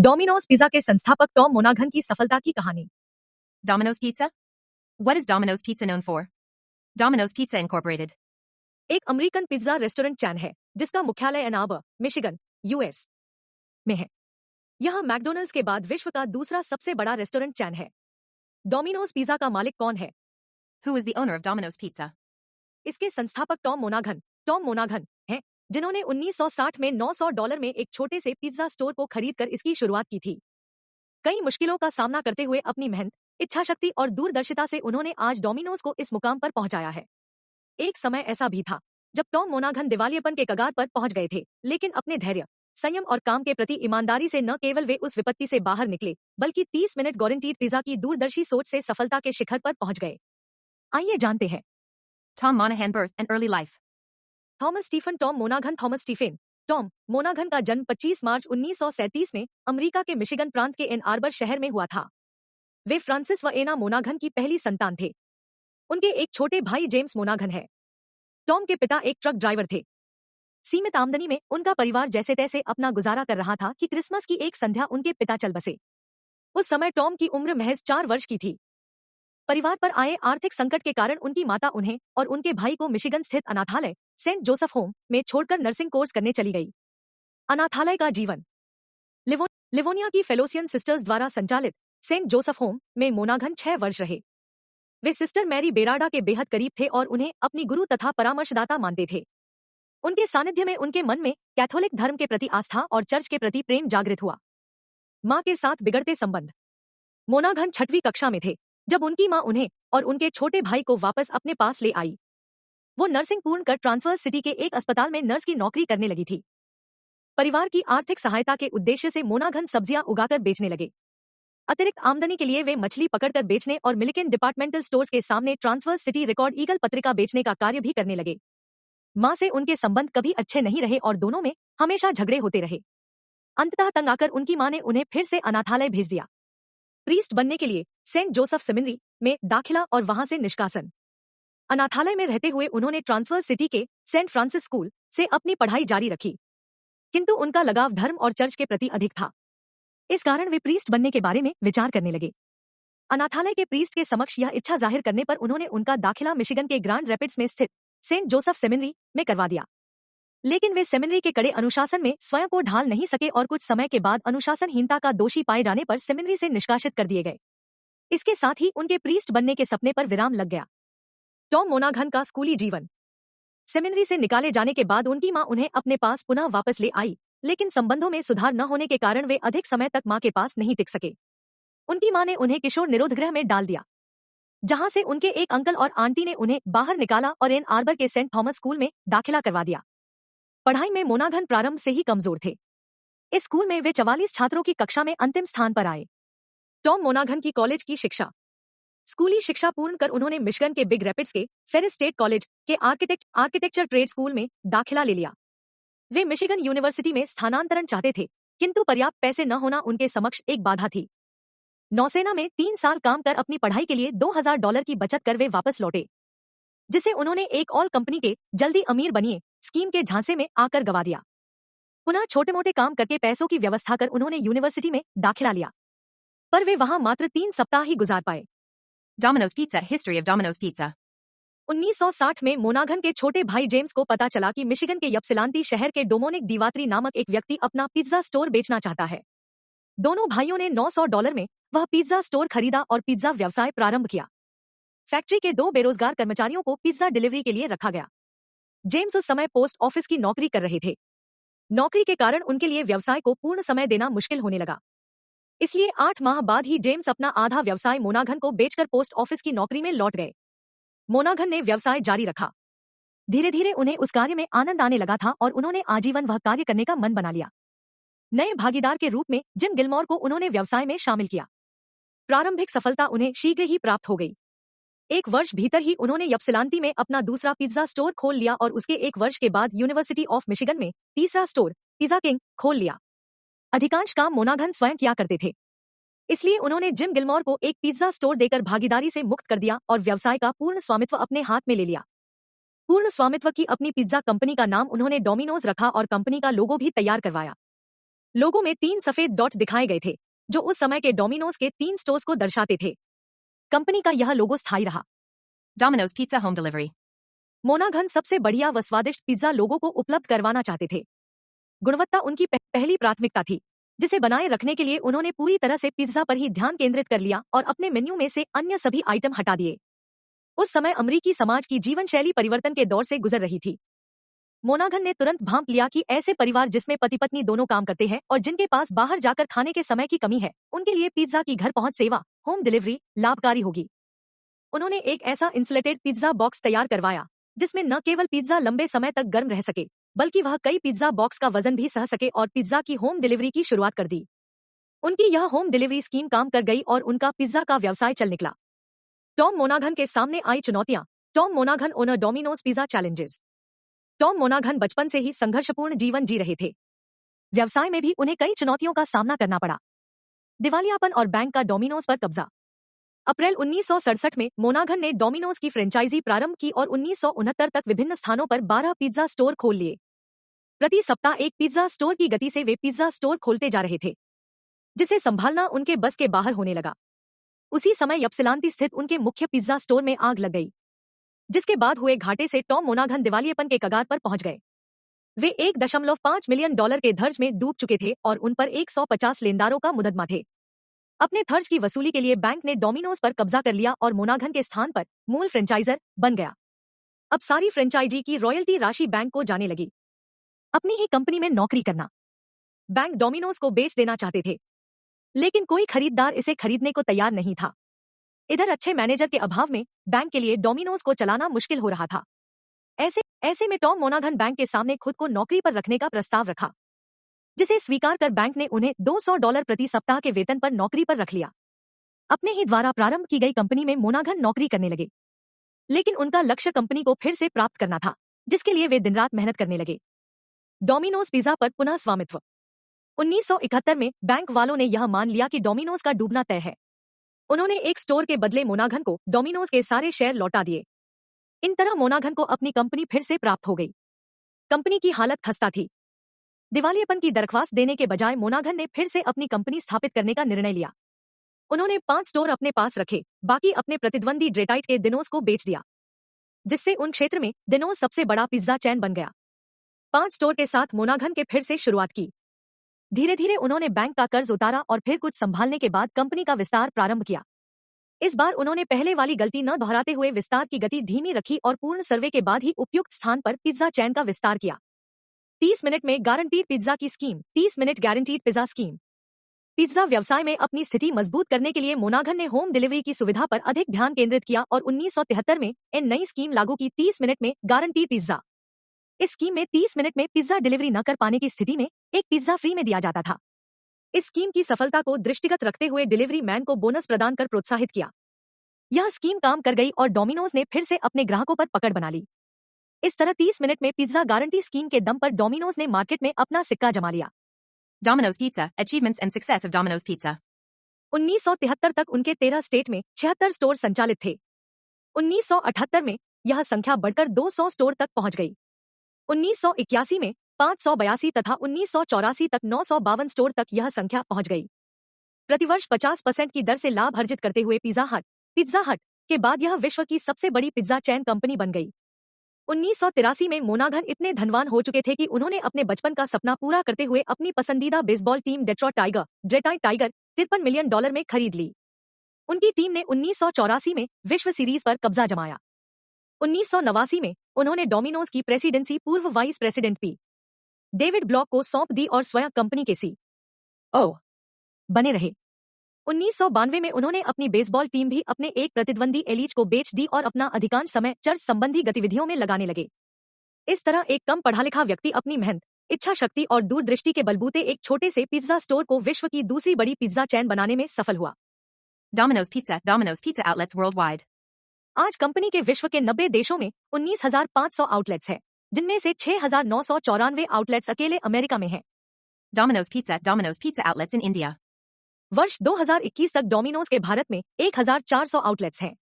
Domino's pizza के संस्थापक Tom मोनाघन की सफलता की कहानी। Domino's Pizza? What is Domino's Pizza known for? Domino's Pizza Incorporated. एक अमेरिकन पिज्जा रेस्टोरेंट चैन है जिसका मुख्यालय एन आर्बर, मिशिगन, यूएस में है। यह मैकडॉनल्ड्स के बाद विश्व का दूसरा सबसे बड़ा रेस्टोरेंट चैन है। डोमिनोज पिज्जा का मालिक कौन है? Who is the owner of Domino's Pizza? इसके संस्थापक टॉम मोनाघन हैं, जिन्होंने 1960 में $900 में एक छोटे से पिज्जा स्टोर को खरीदकर इसकी शुरुआत की थी। कई मुश्किलों का सामना करते हुए अपनी मेहनत, इच्छा शक्ति और दूरदर्शिता से उन्होंने आज डोमिनोज को इस मुकाम पर पहुंचाया है। एक समय ऐसा भी था जब टॉम मोनाघन दिवालियेपन के कगार पर पहुंच गए थे, लेकिन अपने धैर्य, संयम और काम के प्रति ईमानदारी से न केवल वे उस विपत्ति से बाहर निकले, बल्कि 30 मिनट गारंटीड पिज्जा की दूरदर्शी सोच से सफलता के शिखर पर पहुंच गए। आइए जानते हैं। Tom Monahan birth and early life. Thomas Stephen Tom मोनाघन Tom मोनाघन का जन्म 25 मार्च 1937 में अमेरिका के मिशिगन प्रांत के एन आर्बर शहर में हुआ था। वे फ्रांसिस व एना मोनाघन की पहली संतान थे। उनके एक छोटे भाई जेम्स मोनाघन है। टॉम के पिता एक ट्रक ड्राइवर थे। सीमित आमदनी में उनका परिवार जैसे तैसे अपना गुजारा कर रहा था कि क्रिसमस की एक संध्या उनके पिता चल बसे। उस समय टॉम की उम्र महज 4 वर्ष की थी। परिवार पर आए आर्थिक संकट के कारण उनकी माता उन्हें और उनके भाई को मिशिगन स्थित अनाथालय सेंट जोसेफ होम में छोड़कर नर्सिंग कोर्स करने चली गई। अनाथालय का जीवन। लिवोनिया की फेलोसियन सिस्टर्स द्वारा संचालित सेंट जोसेफ होम में मोनाघन 6 वर्ष रहे। वे सिस्टर मैरी बेराडा के बेहद करीब थे और उन्हें अपनी गुरु तथा परामर्शदाता मानते थे। उनके सानिध्य में उनके मन में कैथोलिक धर्म के प्रति आस्था और चर्च के प्रति प्रेम जागृत हुआ। मां के साथ बिगड़ते संबंध। मोनाघन 6वीं कक्षा में थे जब उनकी मां उन्हें और उनके छोटे भाई को वापस अपने पास ले आई। वो नर्सिंग पूर्ण कर ट्रांसवर्स सिटी के एक अस्पताल में नर्स की नौकरी करने लगी थी। परिवार की आर्थिक सहायता के उद्देश्य से मोनाघन सब्जियां उगाकर बेचने लगे। अतिरिक्त आमदनी के लिए वे मछली पकड़कर बेचने और मिलिकन डिपार्टमेंटल स्टोर्स के सामने ट्रांसवर्स सिटी रिकॉर्ड ईगल पत्रिका बेचने का कार्य भी करने लगे। मां से उनके संबंध कभी अच्छे नहीं रहे और दोनों में हमेशा झगड़े होते रहे। अंततः तंग आकर उनकी मां ने उन्हें फिर से अनाथालय भेज दिया, प्रीस्ट बनने के लिए सेंट जोसेफ सेमिनरी में दाखिला और वहां से निष्कासन। अनाथालय में रहते हुए उन्होंने ट्रांसवर्स सिटी के सेंट फ्रांसिस स्कूल से अपनी पढ़ाई जारी रखी, किंतु उनका लगाव धर्म और चर्च के प्रति अधिक था। इस कारण वे प्रीस्ट बनने के बारे में विचार करने लगे। अनाथालय के प्रीस्ट के समक्ष यह इच्छा जाहिर करने पर उन्होंने उनका दाखिला मिशिगन के ग्रांड रैपिड्स में स्थित सेंट जोसेफ सेमिनरी में करवा दिया। लेकिन वे सेमिनरी के कड़े अनुशासन में स्वयं को ढाल नहीं सके और कुछ समय के बाद अनुशासनहीनता का दोषी पाए जाने पर सेमिनरी से निष्कासित कर दिए गए। इसके साथ ही उनके प्रीस्ट बनने के सपने पर विराम लग गया। टॉम मोनाघन का स्कूली जीवन। सेमिनरी से निकाले जाने के बाद उनकी मां उन्हें अपने पास पुनः वापस ले आई, लेकिन संबंधों में सुधार न होने के कारण वे अधिक समय तक मां के पास नहीं टिक सके। उनकी मां ने उन्हें किशोर निरोध गृह में डाल दिया, जहां से उनके एक अंकल और आंटी ने उन्हें बाहर निकाला और एन आर्बर के सेंट थॉमस स्कूल में दाखिला करवा दिया। पढ़ाई में मोनाघन प्रारंभ से ही कमजोर थे। इस स्कूल में वे 44 छात्रों की कक्षा में अंतिम स्थान पर आए। टॉम मोनाघन की कॉलेज की शिक्षा। स्कूली शिक्षा पूर्ण कर उन्होंने मिशिगन के बिग रैपिड्स के फेरिस स्टेट कॉलेज के आर्किटेक्चर ट्रेड स्कूल में दाखिला ले लिया। वे मिशिगन यूनिवर्सिटी में स्थानांतरण चाहते थे, किंतु पर्याप्त पैसे न होना उनके समक्ष एक बाधा थी। नौसेना में 3 साल काम कर अपनी पढ़ाई के लिए $2000 की बचत कर वे वापस लौटे, जिसे उन्होंने एक ऑल कंपनी के जल्दी अमीर बनिए स्कीम के झांसे में आकर गवा दिया। पुनः छोटे मोटे काम करके पैसों की व्यवस्था कर उन्होंने यूनिवर्सिटी में दाखिला लिया, पर वे वहां मात्र 3 सप्ताह ही गुजार पाए। Domino's Pizza. History of Domino's Pizza. 1960 में मोनाघन के छोटे भाई जेम्स को पता चला कि मिशिगन के यप्सिलांती शहर के डोमोनिक दीवात्री नामक एक व्यक्ति अपना पिज्जा स्टोर बेचना चाहता है। दोनों भाइयों ने $900 में वह पिज्जा स्टोर खरीदा और पिज्जा व्यवसाय प्रारंभ किया। फैक्ट्री के 2 बेरोजगार कर्मचारियों को पिज्जा डिलीवरी के लिए रखा गया। जेम्स उस समय पोस्ट ऑफिस की नौकरी कर रहे थे। नौकरी के कारण उनके लिए व्यवसाय को पूर्ण समय देना मुश्किल होने लगा। इसलिए 8 माह बाद ही जेम्स अपना आधा व्यवसाय मोनाघन को बेचकर पोस्ट ऑफिस की नौकरी में लौट गए। मोनाघन ने व्यवसाय जारी रखा। धीरे धीरे उन्हें उस कार्य में आनंद आने लगा था और उन्होंने आजीवन वह कार्य करने का मन बना लिया। नए भागीदार के रूप में जिम गिलमोर को उन्होंने व्यवसाय में शामिल किया। प्रारंभिक सफलता उन्हें शीघ्र ही प्राप्त हो गई। 1 वर्ष भीतर ही उन्होंने यप्सिलांती में अपना दूसरा पिज्जा स्टोर खोल लिया और उसके 1 वर्ष के बाद यूनिवर्सिटी ऑफ मिशिगन में तीसरा स्टोर पिज्जा किंग खोल लिया। अधिकांश काम मोनाघन स्वयं किया करते थे, इसलिए उन्होंने जिम गिलमोर को एक पिज्जा स्टोर देकर भागीदारी से मुक्त कर दिया और व्यवसाय का पूर्ण स्वामित्व अपने हाथ में ले लिया। पूर्ण स्वामित्व की अपनी पिज्जा कंपनी का नाम उन्होंने डोमिनोज रखा और कंपनी का लोगो भी तैयार करवाया। लोगों में 3 सफेद डॉट दिखाए गए थे, जो उस समय के डोमिनोज के 3 स्टोर्स को दर्शाते थे। कंपनी का यह लोगो स्थायी रहा। Domino's Pizza Home Delivery. मोनाघन सबसे बढ़िया व स्वादिष्ट पिज्जा लोगों को उपलब्ध करवाना चाहते थे। गुणवत्ता उनकी पहली प्राथमिकता थी, जिसे बनाए रखने के लिए उन्होंने पूरी तरह से पिज्जा पर ही ध्यान केंद्रित कर लिया और अपने मेन्यू में से अन्य सभी आइटम हटा दिए। उस समय अमरीकी समाज की जीवन शैली परिवर्तन के दौर से गुजर रही थी। मोनाघन ने तुरंत भांप लिया कि ऐसे परिवार जिसमें पति पत्नी दोनों काम करते हैं और जिनके पास बाहर जाकर खाने के समय की कमी है, उनके लिए पिज्जा की घर पहुंच सेवा, होम डिलीवरी, लाभकारी होगी। उन्होंने एक ऐसा इंसुलेटेड पिज्जा बॉक्स तैयार करवाया, जिसमें न केवल पिज्जा लंबे समय तक गर्म रह सके, बल्कि वह कई पिज्जा बॉक्स का वजन भी सह सके और पिज्जा की होम डिलीवरी की शुरुआत कर दी। उनकी यह होम डिलीवरी स्कीम काम कर गई और उनका पिज्जा का व्यवसाय चल निकला। टॉम मोनाघन के सामने आई चुनौतियां। टॉम मोनाघन owner Domino's pizza challenges. Tom मोनाघन बचपन से ही संघर्षपूर्ण जीवन जी रहे थे। व्यवसाय में भी उन्हें कई चुनौतियों का सामना करना पड़ा। दिवालियापन और बैंक का डोमिनोज पर कब्जा। अप्रैल 1967 में मोनाघन ने डोमिनोज की फ्रेंचाइजी प्रारंभ की और 1969 तक विभिन्न स्थानों पर 12 पिज्जा स्टोर खोल लिए। प्रति सप्ताह एक पिज्जा स्टोर की गति से वे पिज्जा स्टोर खोलते जा रहे थे, जिसे संभालना उनके बस के बाहर होने लगा। उसी समय यप्सिलांती स्थित उनके मुख्य पिज्जा स्टोर में आग लग गई, जिसके बाद हुए घाटे से टॉम मोनाघन दिवालियेपन के कगार पर पहुंच गए। वे $1.5 मिलियन के धर्ज में डूब चुके थे और उन पर 150 लेनदारों का मुकदमा थे। अपने खर्च की वसूली के लिए बैंक ने डोमिनोज पर कब्जा कर लिया और मोनाघन के स्थान पर मूल फ्रेंचाइजर बन गया। अब सारी फ्रेंचाइजी की रॉयल्टी राशि बैंक को जाने लगी। अपनी ही कंपनी में नौकरी करना। बैंक डोमिनोज को बेच देना चाहते थे, लेकिन कोई खरीदार इसे खरीदने को तैयार नहीं था। इधर अच्छे मैनेजर के अभाव में बैंक के लिए डोमिनोज को चलाना मुश्किल हो रहा था। ऐसे में टॉम मोनाघन बैंक के सामने खुद को नौकरी पर रखने का प्रस्ताव रखा, जिसे स्वीकार कर बैंक ने उन्हें $200 प्रति सप्ताह के वेतन पर नौकरी पर रख लिया। अपने ही द्वारा प्रारंभ की गई कंपनी में मोनाघन नौकरी करने लगे, लेकिन उनका लक्ष्य कंपनी को फिर से प्राप्त करना था, जिसके लिए वे दिन रात मेहनत करने लगे। डोमिनोज पिज्जा पर पुनः स्वामित्व। 1971 में बैंक वालों ने यह मान लिया कि डोमिनोज का डूबना तय है। उन्होंने एक स्टोर के बदले मोनाघन को डोमिनोज के सारे शेयर लौटा दिए। इन तरह मोनाघन को अपनी कंपनी फिर से प्राप्त हो गई। कंपनी की हालत खस्ता थी। दिवालियेपन की दरख्वास्त देने के बजाय मोनाघन ने फिर से अपनी कंपनी स्थापित करने का निर्णय लिया। उन्होंने 5 स्टोर अपने पास रखे, बाकी अपने प्रतिद्वंदी डेट्राइट के दिनोस को बेच दिया, जिससे उन क्षेत्र में दिनोस सबसे बड़ा पिज्जा चैन बन गया। 5 स्टोर के साथ मोनाघन के फिर से शुरुआत की। धीरे धीरे उन्होंने बैंक का कर्ज उतारा और फिर कुछ संभालने के बाद कंपनी का विस्तार प्रारंभ किया। इस बार उन्होंने पहले वाली गलती न दोहराते हुए विस्तार की गति धीमी रखी और पूर्ण सर्वे के बाद ही उपयुक्त स्थान पर पिज्जा चैन का विस्तार किया। 30 मिनट में गारंटीड पिज्जा की scheme. 30 minute guaranteed pizza scheme. Pizza व्यवसाय में अपनी स्थिति मजबूत करने के लिए मोनाघन ने होम डिलीवरी की सुविधा पर अधिक ध्यान केंद्रित किया और 1973 में एक नई स्कीम लागू की। 30 मिनट में गारंटीड पिज्जा। इस स्कीम में 30 मिनट में पिज्जा डिलीवरी न कर पाने की स्थिति में एक पिज्जा फ्री में दिया जाता था। इस स्कीम की सफलता को दृष्टिगत रखते हुए डिलीवरी मैन को बोनस प्रदान कर प्रोत्साहित किया। यह स्कीम काम कर गई और डोमिनोज ने फिर से अपने ग्राहकों पर पकड़ बना ली। इस तरह 30 मिनट में पिज्जा गारंटी स्कीम के दम पर डोमिनोज ने मार्केट में अपना सिक्का जमा लिया। Domino's Pizza, Achievements and Success of Domino's Pizza. 1973 तक उनके 13 स्टेट में 76 स्टोर संचालित थे। 1978 में यह संख्या बढ़कर 200 स्टोर तक पहुंच गई। 1981 में 582 तथा 1984 तक 952 स्टोर तक यह संख्या पहुंच गई। प्रतिवर्ष 50% की दर से लाभ अर्जित करते हुए पिज्जा हट के बाद यह विश्व की सबसे बड़ी पिज्जा चैन कंपनी बन गई। 1983 में मोनाघन इतने धनवान हो चुके थे कि उन्होंने अपने बचपन का सपना पूरा करते हुए अपनी पसंदीदा baseball team Detroit tiger $53 million में खरीद ली। उनकी टीम ने 1984 में विश्व सीरीज पर कब्जा जमाया। 1989 में उन्होंने डोमिनोज की प्रेसिडेंसी पूर्व vice president P. David block को सौंप दी और स्वयं कंपनी के CEO बने रहे। 1992 में उन्होंने अपनी बेसबॉल टीम भी अपने एक प्रतिद्वंदी एलिज को बेच दी और अपना अधिकांश समय चर्च संबंधी गतिविधियों में लगाने लगे। इस तरह एक कम पढ़ा लिखा व्यक्ति अपनी मेहनत, इच्छा शक्ति और दूरदृष्टि के बलबूते एक छोटे से पिज्जा स्टोर को विश्व की दूसरी बड़ी पिज्जा चैन बनाने में सफल हुआ। Domino's Pizza outlets worldwide. आज कंपनी के विश्व के 90 देशों में 19,500 आउटलेट्स हैं, जिनमें से 6,994 आउटलेट्स अकेले अमेरिका में हैं। Domino's Pizza outlets in India. वर्ष 2021 तक डोमिनोज के भारत में 1,400 आउटलेट्स हैं।